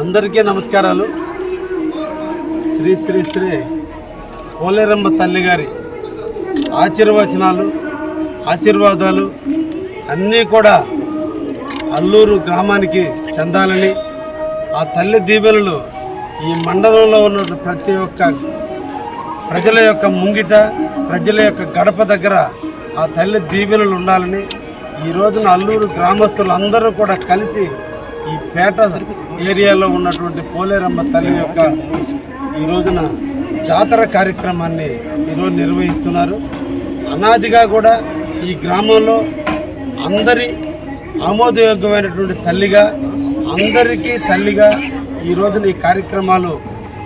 అందరికీ నమస్కారాలు. శ్రీ శ్రీ శ్రీ పోలేరమ్మ తల్లి గారి ఆశీర్వాదాలు అన్నీ కూడా అల్లూరు గ్రామానికి చెందాలని, ఆ తల్లి దీవెనలు ఈ మండలంలో ఉన్న ప్రతి ఒక్క ప్రజల యొక్క ముంగిట, ప్రజల యొక్క గడప దగ్గర ఆ తల్లి దీవెనలు ఉండాలని ఈ రోజున అల్లూరు గ్రామస్తులు అందరూ కూడా కలిసి ఈ పేట ఏరియాలో ఉన్నటువంటి పోలేరమ్మ తల్లి యొక్క ఈ రోజున జాతర కార్యక్రమాన్ని ఈరోజు నిర్వహిస్తున్నారు. అనాదిగా కూడా ఈ గ్రామంలో అందరి ఆమోదయోగ్యమైనటువంటి తల్లిగా, అందరికీ తల్లిగా ఈ రోజున ఈ కార్యక్రమాలు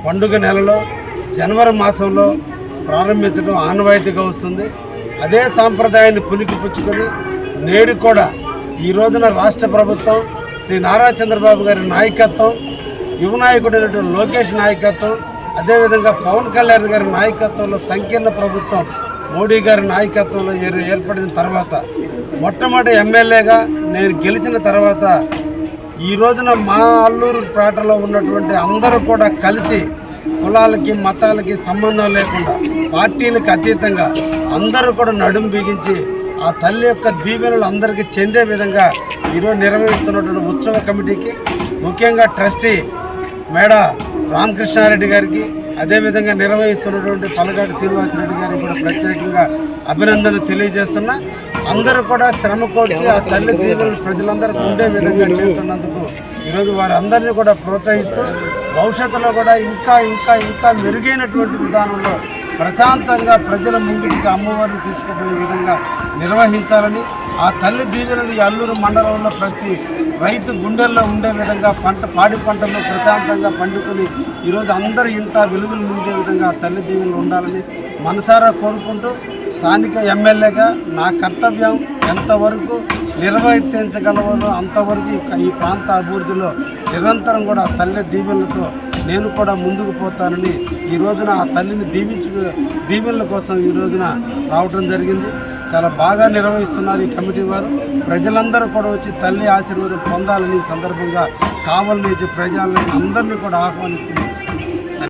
పండుగ నెలలో జనవరి మాసంలో ప్రారంభించడం ఆనవాయితీగా వస్తుంది. అదే సాంప్రదాయాన్ని పుణికిపుచ్చుకొని నేడు కూడా ఈ రోజున రాష్ట్ర ప్రభుత్వం శ్రీ నారా చంద్రబాబు గారి నాయకత్వం, యువ నాయకుడైనటువంటి లోకేష్ నాయకత్వం, అదేవిధంగా పవన్ కళ్యాణ్ గారి నాయకత్వంలో సంకీర్ణ ప్రభుత్వం మోడీ గారి నాయకత్వంలో ఏర్పడిన తర్వాత, మొట్టమొదటి ఎమ్మెల్యేగా నేను గెలిచిన తర్వాత ఈ రోజున మా అల్లూరు పేటలో ఉన్నటువంటి అందరూ కూడా కలిసి కులాలకి మతాలకి సంబంధం లేకుండా, పార్టీలకు అతీతంగా అందరూ కూడా నడుం బిగించి ఆ తల్లి యొక్క దీవెనలు అందరికీ చెందే విధంగా ఈరోజు నిర్వహిస్తున్నటువంటి ఉత్సవ కమిటీకి, ముఖ్యంగా ట్రస్టీ మేడ రామకృష్ణారెడ్డి గారికి, అదేవిధంగా నిర్వహిస్తున్నటువంటి పలగాటి శ్రీనివాసరెడ్డి గారికి కూడా ప్రత్యేకంగా అభినందనలు తెలియజేస్తున్నా. అందరూ కూడా శ్రమ కోర్చి ఆ తల్లి దీవెనలు ప్రజలందరికీ ఉండే విధంగా చేస్తున్నందుకు ఈరోజు వారందరినీ కూడా ప్రోత్సహిస్తూ భవిష్యత్తులో కూడా ఇంకా ఇంకా ఇంకా మెరుగైనటువంటి విధానంలో ప్రశాంతంగా ప్రజల ముంగిటికి అమ్మవారిని తీసుకుపోయే విధంగా నిర్వహించాలని, ఆ తల్లి దీవెనలు ఈ అల్లూరు మండలంలో ప్రతి రైతు గుండెల్లో ఉండే విధంగా పాడి పంటలు ప్రశాంతంగా పండుకొని ఈరోజు అందరి ఇంట వెలుగులు నిండే విధంగా ఆ తల్లి దీవెనలు ఉండాలని మనసారా కోరుకుంటూ, స్థానిక ఎమ్మెల్యేగా నా కర్తవ్యం ఎంతవరకు నిర్వర్తించగలవో అంతవరకు ఈ ప్రాంత అభివృద్ధిలో నిరంతరం కూడా ఆ తల్లి దీవెనలతో నేను కూడా ముందుకు పోతానని ఈ రోజున ఆ తల్లిని దీవెనల కోసం ఈ రోజున రావడం జరిగింది. చాలా బాగా నిర్వహిస్తున్నారు ఈ కమిటీ వారు. ప్రజలందరూ కూడా వచ్చి తల్లి ఆశీర్వాదం పొందాలని సందర్భంగా కావాలని ప్రజలను అందరినీ కూడా ఆహ్వానిస్తున్నారు.